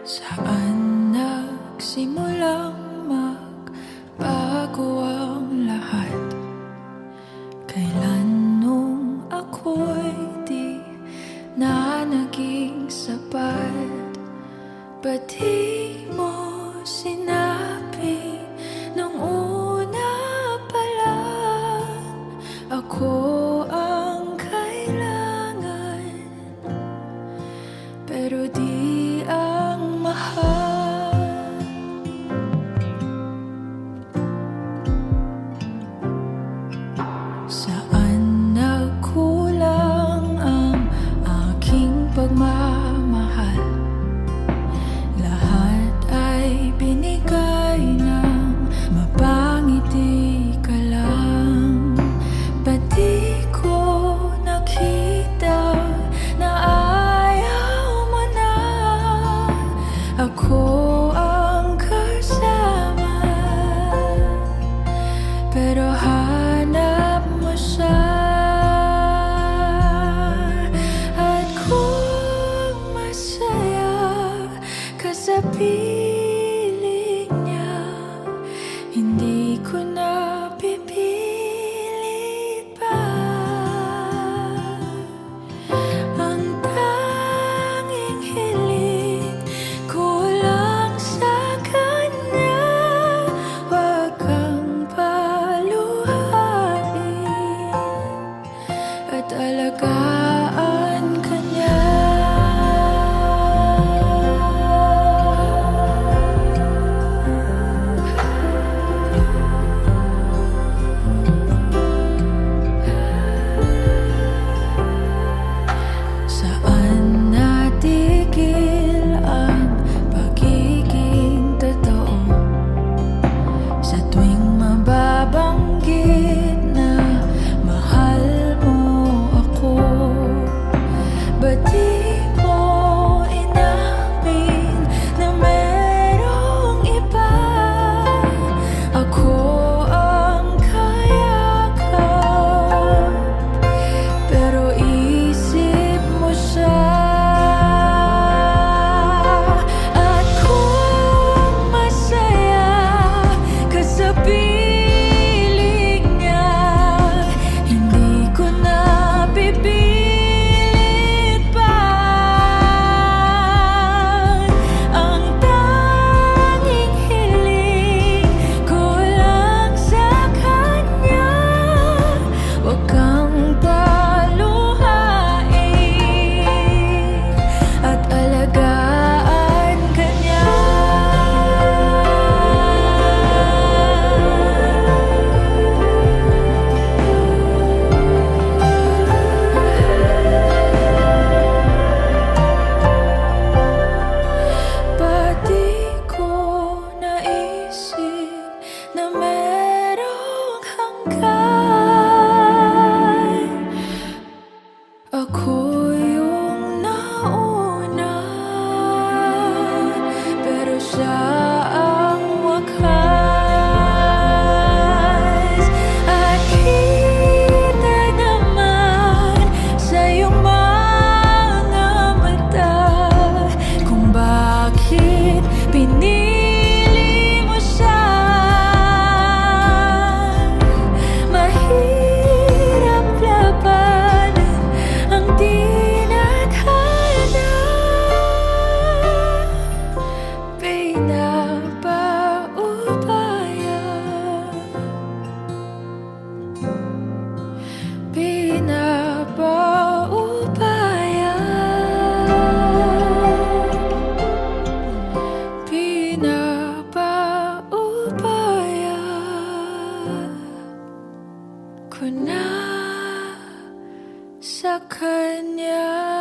Saan nagsimulang magbago ang lahat? Kailan nung ako'y di na naging sapat? Ba't di mo sinabi nung una pa lang ako ang kailangan, pero di ang mahal? Saan nagkulang ang aking pagmamahal? Lahat ay binigay ng mapangiti ka lang. Ba't di ko nakita na ayaw mo na ako ang kasama? Pero hanap mo siya, at kung masaya ka sa piling niya, hindi ko na pipilit pa. Ang tanging hiling ko lang sa kanya, wag kang paluhain at alagaan ka niya. Saan natigil ang pagiging totoo? Sa tuwing mababanggit na mahal mo ako, ba't di mo inamin na merong iba? Ako ang kayakap, pero isip mo siya. At kung masaya ka sa piling niya, hindi ko na pipilit pa. Ang tanging hiling ko lang sa kanya, wag kang paluhain at alagaan ka niya. Ba't di ko naisip na merong hanggan? Ako yung nauna, pero siya ang wakas. At kita naman sa iyong mga mata kung bakit pinili mo siya. Mahirap labanan ang tinadhana. Pinapaubaya, pinapaubaya, pinapaubaya ko na sa kanya.